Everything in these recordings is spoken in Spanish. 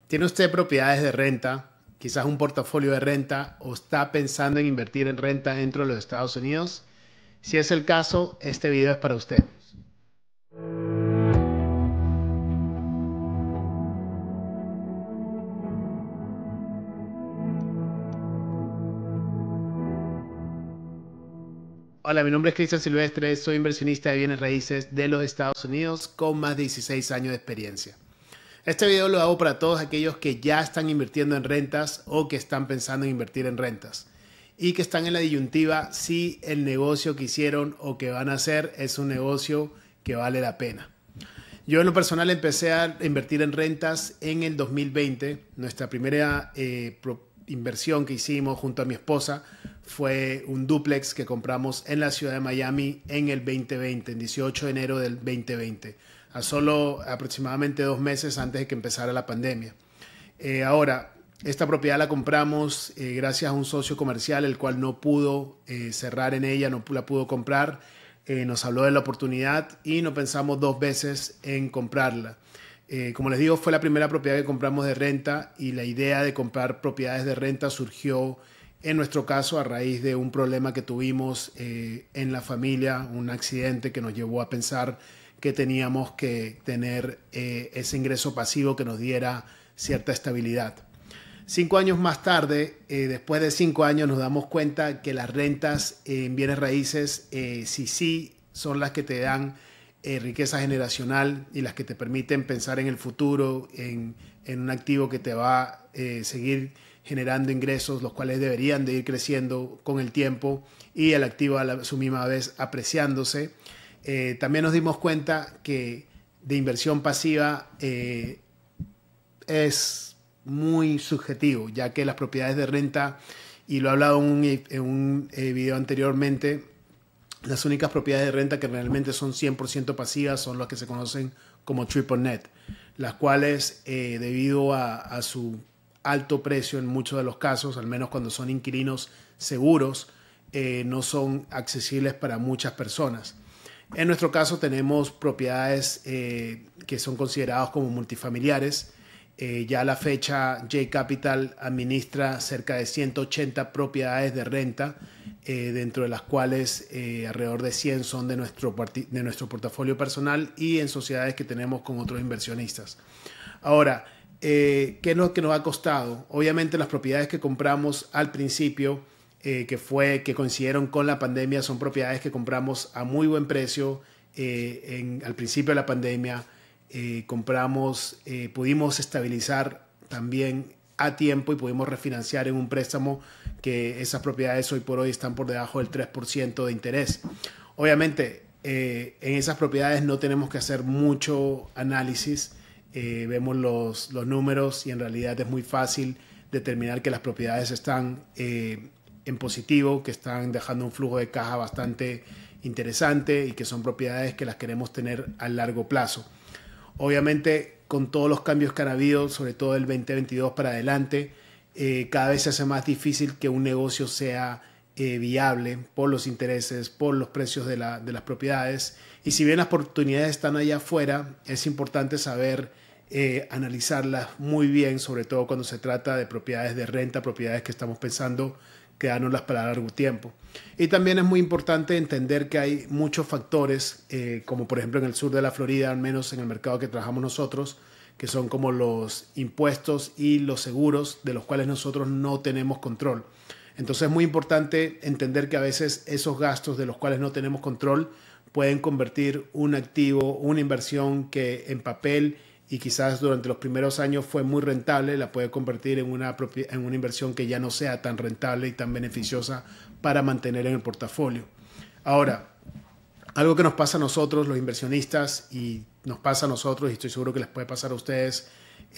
¿Tiene usted propiedades de renta, quizás un portafolio de renta o está pensando en invertir en renta dentro de los Estados Unidos? Si es el caso, este video es para usted. Hola, mi nombre es Cristian Silvestre, soy inversionista de bienes raíces de los Estados Unidos con más de 16 años de experiencia. Este video lo hago para todos aquellos que ya están invirtiendo en rentas o que están pensando en invertir en rentas y que están en la disyuntiva si el negocio que hicieron o que van a hacer es un negocio que vale la pena. Yo en lo personal empecé a invertir en rentas en el 2020. Nuestra primera inversión que hicimos junto a mi esposa fue un dúplex que compramos en la ciudad de Miami en el 2020, en 18 de enero del 2020, a solo aproximadamente 2 meses antes de que empezara la pandemia. Ahora, esta propiedad la compramos gracias a un socio comercial, el cual no pudo cerrar en ella, no la pudo comprar. Nos habló de la oportunidad y no pensamos 2 veces en comprarla. Como les digo, fue la primera propiedad que compramos de renta y la idea de comprar propiedades de renta surgió en nuestro caso a raíz de un problema que tuvimos en la familia, un accidente que nos llevó a pensar que teníamos que tener ese ingreso pasivo que nos diera cierta estabilidad. 5 años más tarde, después de 5 años, nos damos cuenta que las rentas en bienes raíces sí son las que te dan riqueza generacional y las que te permiten pensar en el futuro, en un activo que te va a seguir generando ingresos, los cuales deberían de ir creciendo con el tiempo y el activo a su misma vez apreciándose. También nos dimos cuenta que de inversión pasiva es muy subjetivo, ya que las propiedades de renta, y lo he hablado en un video anteriormente, las únicas propiedades de renta que realmente son 100% pasivas son las que se conocen como triple net, las cuales debido a su alto precio en muchos de los casos, al menos cuando son inquilinos seguros, no son accesibles para muchas personas. En nuestro caso tenemos propiedades que son consideradas como multifamiliares. Ya a la fecha J Capital administra cerca de 180 propiedades de renta, dentro de las cuales alrededor de 100 son de nuestro portafolio personal y en sociedades que tenemos con otros inversionistas. Ahora, ¿qué es lo que nos ha costado? Obviamente las propiedades que compramos al principio, que coincidieron con la pandemia, son propiedades que compramos a muy buen precio al principio de la pandemia. Pudimos estabilizar también a tiempo y pudimos refinanciar en un préstamo que esas propiedades hoy por hoy están por debajo del 3% de interés. Obviamente, en esas propiedades no tenemos que hacer mucho análisis. Vemos los números y en realidad es muy fácil determinar que las propiedades están en positivo, que están dejando un flujo de caja bastante interesante y que son propiedades que las queremos tener a largo plazo. Obviamente, con todos los cambios que han habido, sobre todo del 2022 para adelante, cada vez se hace más difícil que un negocio sea viable por los intereses, por los precios de las propiedades. Y si bien las oportunidades están allá afuera, es importante saber analizarlas muy bien, sobre todo cuando se trata de propiedades de renta, propiedades que estamos pensando quedárnoslas para largo tiempo. Y también es muy importante entender que hay muchos factores, como por ejemplo en el sur de la Florida, al menos en el mercado que trabajamos nosotros, que son como los impuestos y los seguros, de los cuales nosotros no tenemos control. Entonces es muy importante entender que a veces esos gastos de los cuales no tenemos control pueden convertir un activo, una inversión que en papel y quizás durante los primeros años fue muy rentable, la puede convertir en una inversión que ya no sea tan rentable y tan beneficiosa para mantener en el portafolio. Ahora, algo que nos pasa a nosotros, los inversionistas, y nos pasa a nosotros, y estoy seguro que les puede pasar a ustedes,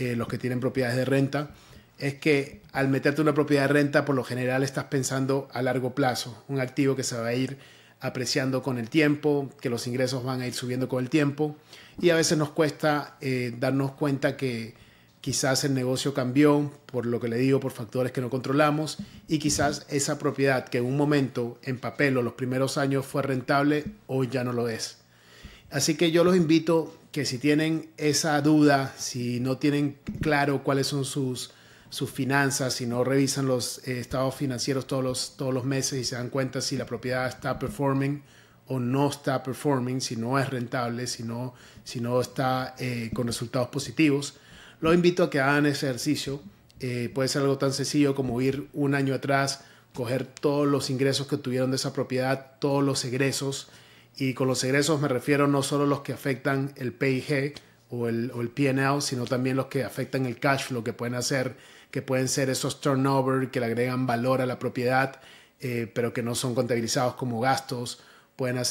los que tienen propiedades de renta, es que al meterte una propiedad de renta, por lo general estás pensando a largo plazo, un activo que se va a ir apreciando con el tiempo, que los ingresos van a ir subiendo con el tiempo, y a veces nos cuesta darnos cuenta que quizás el negocio cambió, por lo que le digo, por factores que no controlamos, y quizás esa propiedad que en un momento en papel o los primeros años fue rentable, hoy ya no lo es. Así que yo los invito que si tienen esa duda, si no tienen claro cuáles son sus finanzas, si no revisan los estados financieros todos los meses y se dan cuenta si la propiedad está performing o no está performing, si no es rentable, si no está con resultados positivos, los invito a que hagan ese ejercicio. Puede ser algo tan sencillo como ir un año atrás, coger todos los ingresos que tuvieron de esa propiedad, todos los egresos, y con los egresos me refiero no solo los que afectan el PIG o el P&L, sino también los que afectan el cash flow que pueden hacer, que pueden ser esos turnover que le agregan valor a la propiedad, pero que no son contabilizados como gastos. Pueden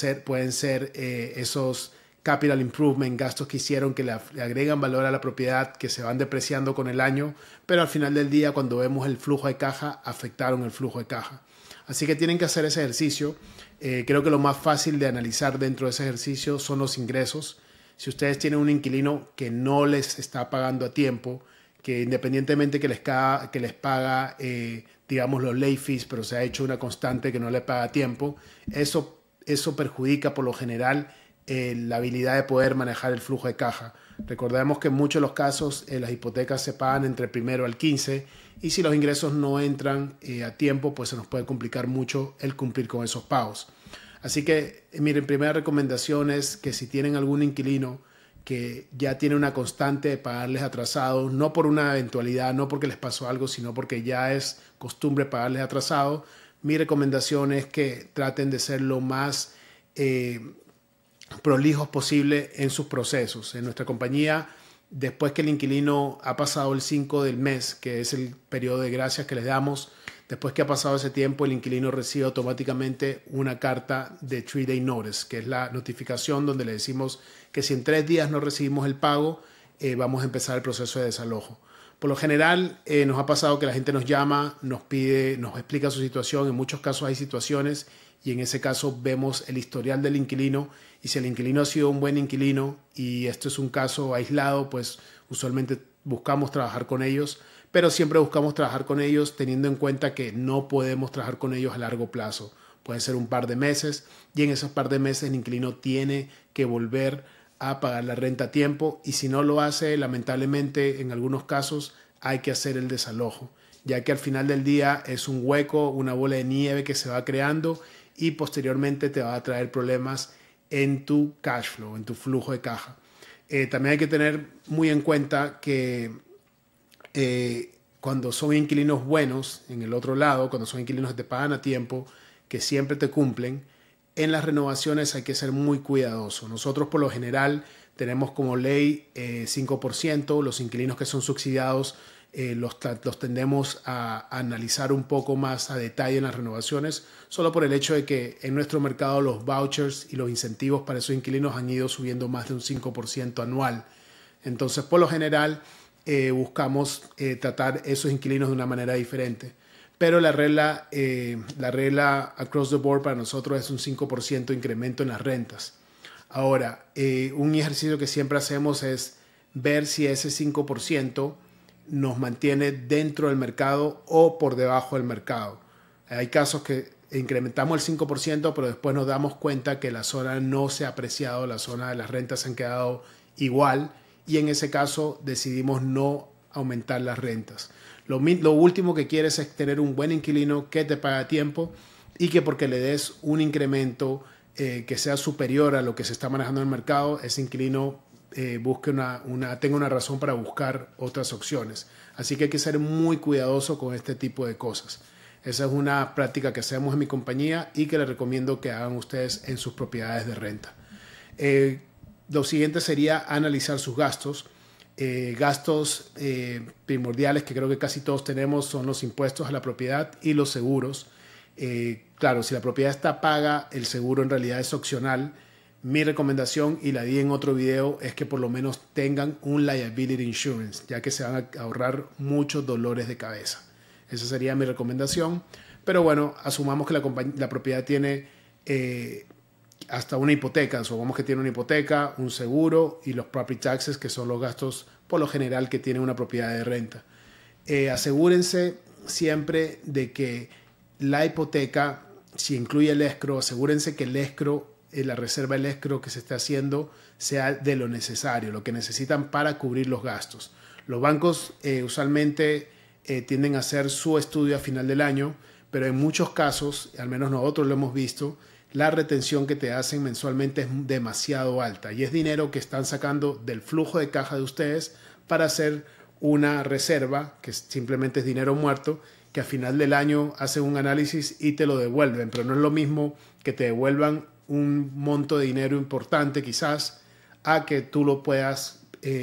ser esos capital improvement, gastos que hicieron que le agregan valor a la propiedad, que se van depreciando con el año, pero al final del día, cuando vemos el flujo de caja, afectaron el flujo de caja. Así que tienen que hacer ese ejercicio. Creo que lo más fácil de analizar dentro de ese ejercicio son los ingresos. Si ustedes tienen un inquilino que no les está pagando a tiempo, que independientemente que les paga, digamos, los late fees, pero se ha hecho una constante que no le paga a tiempo, eso perjudica por lo general la habilidad de poder manejar el flujo de caja. Recordemos que en muchos de los casos las hipotecas se pagan entre el 1 al 15 y si los ingresos no entran a tiempo, pues se nos puede complicar mucho el cumplir con esos pagos. Así que, miren, primera recomendación es que si tienen algún inquilino que ya tiene una constante de pagarles atrasados, no por una eventualidad, no porque les pasó algo, sino porque ya es costumbre pagarles atrasados, mi recomendación es que traten de ser lo más prolijos posible en sus procesos. En nuestra compañía, después que el inquilino ha pasado el 5 del mes, que es el periodo de gracias que les damos, después que ha pasado ese tiempo, el inquilino recibe automáticamente una carta de 3-day notice, que es la notificación donde le decimos que si en 3 días no recibimos el pago, vamos a empezar el proceso de desalojo. Por lo general, nos ha pasado que la gente nos llama, nos explica su situación. En muchos casos hay situaciones y en ese caso vemos el historial del inquilino, y si el inquilino ha sido un buen inquilino y esto es un caso aislado, pues usualmente buscamos trabajar con ellos, pero siempre buscamos trabajar con ellos teniendo en cuenta que no podemos trabajar con ellos a largo plazo. Puede ser un par de meses y en esos par de meses el inquilino tiene que volver a pagar la renta a tiempo, y si no lo hace, lamentablemente en algunos casos hay que hacer el desalojo, ya que al final del día es un hueco, una bola de nieve que se va creando y posteriormente te va a traer problemas en tu cash flow, en tu flujo de caja. También hay que tener muy en cuenta que cuando son inquilinos buenos, en el otro lado, cuando son inquilinos que te pagan a tiempo, que siempre te cumplen, en las renovaciones hay que ser muy cuidadoso. Nosotros por lo general tenemos como ley 5%, los inquilinos que son subsidiados los tendemos a analizar un poco más a detalle en las renovaciones, solo por el hecho de que en nuestro mercado los vouchers y los incentivos para esos inquilinos han ido subiendo más de un 5% anual. Entonces, por lo general, buscamos tratar esos inquilinos de una manera diferente. Pero la regla across the board para nosotros es un 5% incremento en las rentas. Ahora, un ejercicio que siempre hacemos es ver si ese 5% nos mantiene dentro del mercado o por debajo del mercado. Hay casos que incrementamos el 5%, pero después nos damos cuenta que la zona no se ha apreciado, la zona de las rentas se han quedado igual, y en ese caso decidimos no aumentar las rentas. Lo último que quieres es tener un buen inquilino que te paga a tiempo y que porque le des un incremento que sea superior a lo que se está manejando en el mercado, ese inquilino tenga una razón para buscar otras opciones. Así que hay que ser muy cuidadoso con este tipo de cosas. Esa es una práctica que hacemos en mi compañía y que les recomiendo que hagan ustedes en sus propiedades de renta. Lo siguiente sería analizar sus gastos. Gastos primordiales que creo que casi todos tenemos son los impuestos a la propiedad y los seguros. Claro, si la propiedad está paga, el seguro en realidad es opcional. Mi recomendación, y la di en otro video, es que por lo menos tengan un liability insurance, ya que se van a ahorrar muchos dolores de cabeza. Esa sería mi recomendación. Pero bueno, asumamos que la propiedad tiene hasta una hipoteca. Supongamos que tiene una hipoteca, un seguro y los property taxes, que son los gastos por lo general que tiene una propiedad de renta. Asegúrense siempre de que la hipoteca, si incluye el escrow, asegúrense que el escrow la reserva del escro que se esté haciendo sea de lo necesario, lo que necesitan para cubrir los gastos. Los bancos usualmente tienden a hacer su estudio a final del año, pero en muchos casos, al menos nosotros lo hemos visto, la retención que te hacen mensualmente es demasiado alta y es dinero que están sacando del flujo de caja de ustedes para hacer una reserva, que simplemente es dinero muerto, que a final del año hacen un análisis y te lo devuelven, pero no es lo mismo que te devuelvan un monto de dinero importante quizás a que tú lo puedas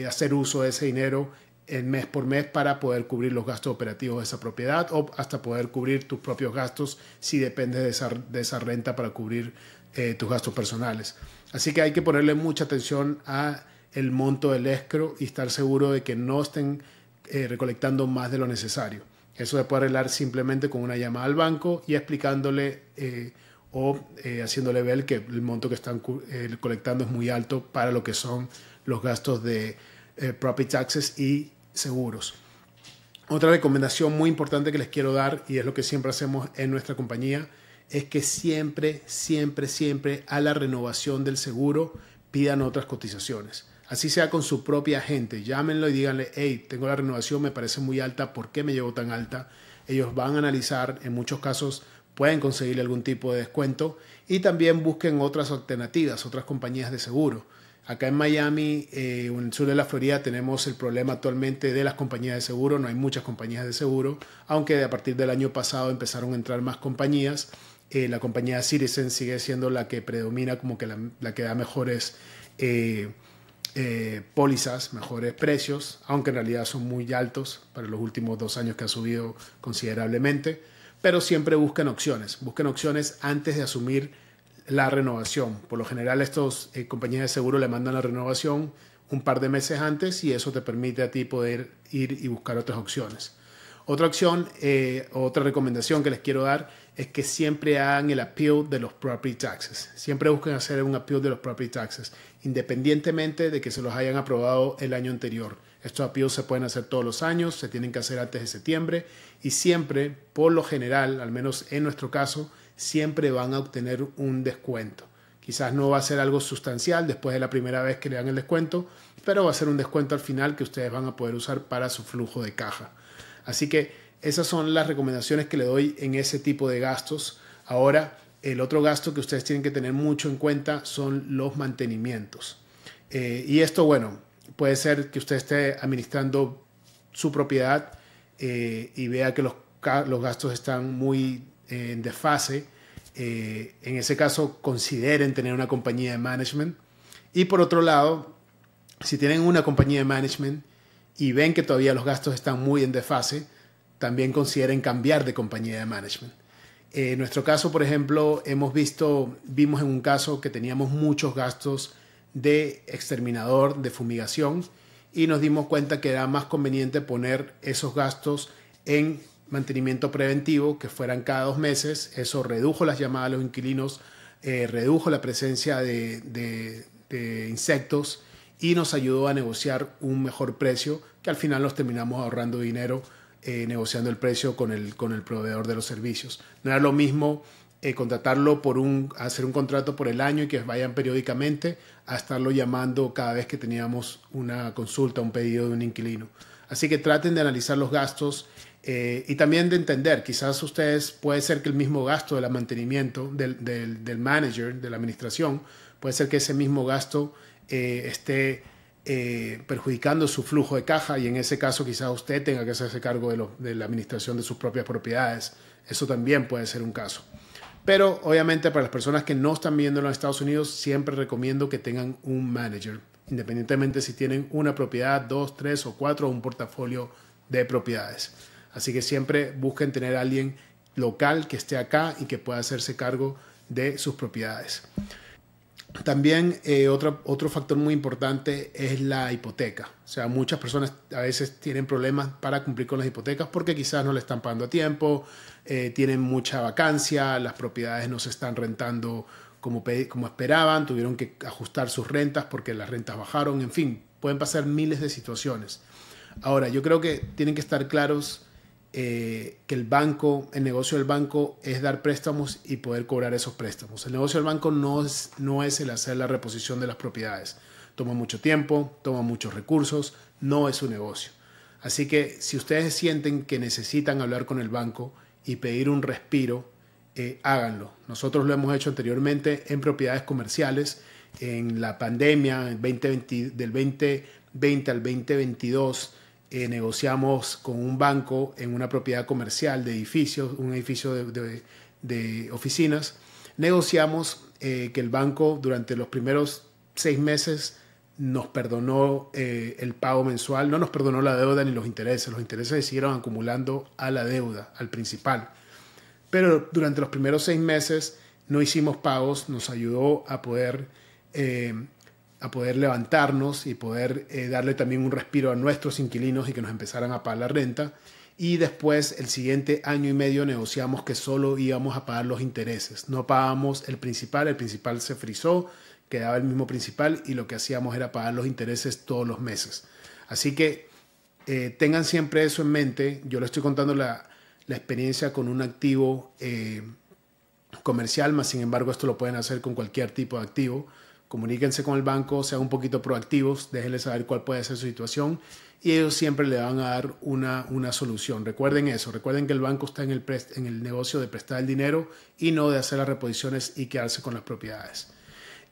hacer uso de ese dinero en mes por mes para poder cubrir los gastos operativos de esa propiedad o hasta poder cubrir tus propios gastos si dependes de esa renta para cubrir tus gastos personales. Así que hay que ponerle mucha atención a el monto del escro y estar seguro de que no estén recolectando más de lo necesario. Eso se puede arreglar simplemente con una llamada al banco y explicándole haciéndole ver que el monto que están colectando es muy alto para lo que son los gastos de property taxes y seguros. Otra recomendación muy importante que les quiero dar, y es lo que siempre hacemos en nuestra compañía, es que siempre a la renovación del seguro pidan otras cotizaciones. Así sea con su propia agente, llámenlo y díganle, hey, tengo la renovación, me parece muy alta, ¿por qué me llevo tan alta? Ellos van a analizar, en muchos casos pueden conseguirle algún tipo de descuento y también busquen otras alternativas, otras compañías de seguro. Acá en Miami, en el sur de la Florida, tenemos el problema actualmente de las compañías de seguro. No hay muchas compañías de seguro, aunque a partir del año pasado empezaron a entrar más compañías. La compañía Citizens sigue siendo la que predomina como que la que da mejores pólizas, mejores precios, aunque en realidad son muy altos para los últimos 2 años que ha subido considerablemente. Pero siempre busquen opciones antes de asumir la renovación. Por lo general, estas compañías de seguro le mandan la renovación un par de meses antes y eso te permite a ti poder ir y buscar otras opciones. Otra opción, otra recomendación que les quiero dar es que siempre hagan el appeal de los property taxes. Siempre busquen hacer un appeal de los property taxes, independientemente de que se los hayan aprobado el año anterior. Estos appeals se pueden hacer todos los años, se tienen que hacer antes de septiembre y siempre, por lo general, al menos en nuestro caso, siempre van a obtener un descuento. Quizás no va a ser algo sustancial después de la primera vez que le dan el descuento, pero va a ser un descuento al final que ustedes van a poder usar para su flujo de caja. Así que esas son las recomendaciones que le doy en ese tipo de gastos. Ahora, el otro gasto que ustedes tienen que tener mucho en cuenta son los mantenimientos. Y esto, bueno, puede ser que usted esté administrando su propiedad y vea que los gastos están muy en desfase. En ese caso, consideren tener una compañía de management. Y por otro lado, si tienen una compañía de management y ven que todavía los gastos están muy en desfase, también consideren cambiar de compañía de management. En nuestro caso, por ejemplo, vimos en un caso que teníamos muchos gastos de exterminador, de fumigación, y nos dimos cuenta que era más conveniente poner esos gastos en mantenimiento preventivo, que fueran cada 2 meses. Eso redujo las llamadas a los inquilinos, redujo la presencia de insectos y nos ayudó a negociar un mejor precio, que al final nos terminamos ahorrando dinero negociando el precio con el proveedor de los servicios. No era lo mismo contratarlo hacer un contrato por el año y que vayan periódicamente a estarlo llamando cada vez que teníamos una consulta, un pedido de un inquilino. Así que traten de analizar los gastos y también de entender, quizás ustedes, puede ser que el mismo gasto del mantenimiento del manager, de la administración, puede ser que ese mismo gasto esté perjudicando su flujo de caja y en ese caso quizás usted tenga que hacerse cargo de la administración de sus propias propiedades. Eso también puede ser un caso. Pero obviamente para las personas que no están viviendo en los Estados Unidos, siempre recomiendo que tengan un manager, independientemente si tienen una propiedad, 2, 3 o 4 o un portafolio de propiedades. Así que siempre busquen tener a alguien local que esté acá y que pueda hacerse cargo de sus propiedades. También otro factor muy importante es la hipoteca. O sea, muchas personas a veces tienen problemas para cumplir con las hipotecas porque quizás no le están pagando a tiempo, tienen mucha vacancia, las propiedades no se están rentando como esperaban, tuvieron que ajustar sus rentas porque las rentas bajaron, en fin, pueden pasar miles de situaciones. Ahora, yo creo que tienen que estar claros que el negocio del banco es dar préstamos y poder cobrar esos préstamos. El negocio del banco no es el hacer la reposición de las propiedades. Toma mucho tiempo, toma muchos recursos, no es un negocio. Así que si ustedes sienten que necesitan hablar con el banco y pedir un respiro, háganlo. Nosotros lo hemos hecho anteriormente en propiedades comerciales. En la pandemia, del 2020 al 2022, negociamos con un banco en una propiedad comercial de edificios, un edificio de oficinas. Negociamos que el banco durante los primeros 6 meses nos perdonó el pago mensual, no nos perdonó la deuda ni los intereses se siguieron acumulando a la deuda, al principal. Pero durante los primeros 6 meses no hicimos pagos, nos ayudó a poder levantarnos y poder darle también un respiro a nuestros inquilinos y que nos empezaran a pagar la renta. Y después, el siguiente año y medio, negociamos que solo íbamos a pagar los intereses. No pagábamos el principal se frizó, quedaba el mismo principal y lo que hacíamos era pagar los intereses todos los meses. Así que tengan siempre eso en mente. Yo les estoy contando la experiencia con un activo comercial, más sin embargo esto lo pueden hacer con cualquier tipo de activo. Comuníquense con el banco, sean un poquito proactivos, déjenles saber cuál puede ser su situación y ellos siempre le van a dar una solución. Recuerden eso, recuerden que el banco está en el negocio de prestar el dinero y no de hacer las reposiciones y quedarse con las propiedades.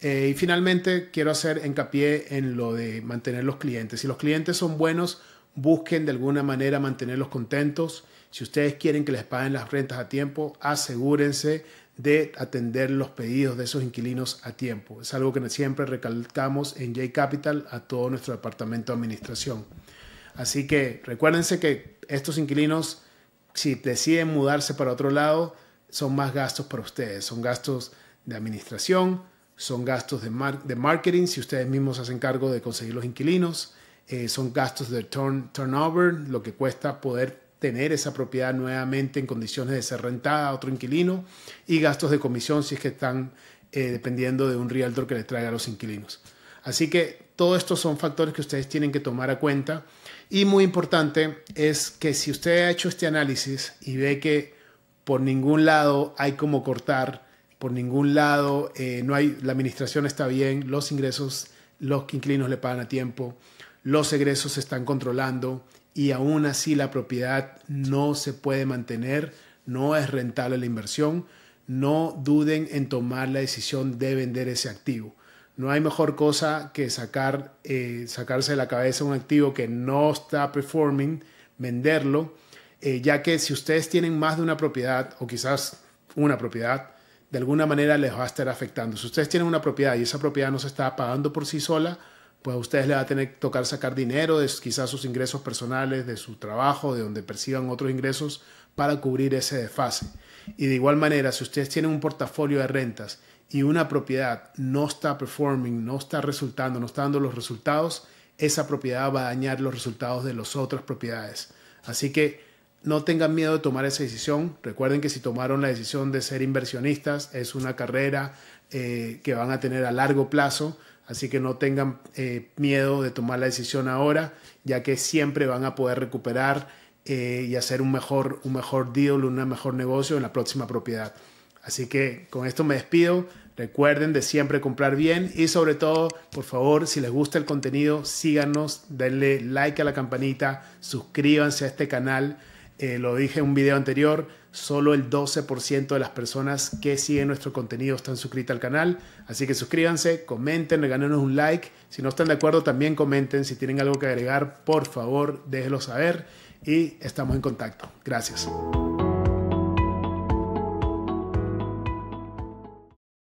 Y finalmente quiero hacer hincapié en lo de mantener los clientes. Si los clientes son buenos, busquen de alguna manera mantenerlos contentos. Si ustedes quieren que les paguen las rentas a tiempo, asegúrense de atender los pedidos de esos inquilinos a tiempo. Es algo que siempre recalcamos en J Capital a todo nuestro departamento de administración. Así que recuérdense que estos inquilinos, si deciden mudarse para otro lado, son más gastos para ustedes. Son gastos de administración, son gastos de marketing, si ustedes mismos hacen cargo de conseguir los inquilinos, son gastos de turnover, lo que cuesta poder tener esa propiedad nuevamente en condiciones de ser rentada a otro inquilino, y gastos de comisión si es que están dependiendo de un realtor que les traiga a los inquilinos. Así que todos estos son factores que ustedes tienen que tomar a cuenta, y muy importante es que si usted ha hecho este análisis y ve que por ningún lado hay como cortar, por ningún lado la administración está bien, los ingresos, los inquilinos le pagan a tiempo, los egresos se están controlando y aún así la propiedad no se puede mantener, no es rentable la inversión, no duden en tomar la decisión de vender ese activo. No hay mejor cosa que sacarse de la cabeza un activo que no está performing, venderlo, ya que si ustedes tienen más de una propiedad o quizás una propiedad, de alguna manera les va a estar afectando. Si ustedes tienen una propiedad y esa propiedad no se está pagando por sí sola, pues a ustedes les va a tener que tocar sacar dinero de quizás sus ingresos personales, de su trabajo, de donde perciban otros ingresos para cubrir ese desfase. Y de igual manera, si ustedes tienen un portafolio de rentas y una propiedad no está performing, no está resultando, no está dando los resultados, esa propiedad va a dañar los resultados de las otras propiedades. Así que no tengan miedo de tomar esa decisión. Recuerden que si tomaron la decisión de ser inversionistas, es una carrera que van a tener a largo plazo. Así que no tengan miedo de tomar la decisión ahora, ya que siempre van a poder recuperar y hacer un mejor deal, un mejor negocio en la próxima propiedad. Así que con esto me despido. Recuerden de siempre comprar bien y sobre todo, por favor, si les gusta el contenido, síganos, denle like a la campanita, suscríbanse a este canal. Lo dije en un video anterior, solo el 12% de las personas que siguen nuestro contenido están suscritas al canal. Así que suscríbanse, comenten, regálenos un like. Si no están de acuerdo, también comenten. Si tienen algo que agregar, por favor, déjenlo saber y estamos en contacto. Gracias.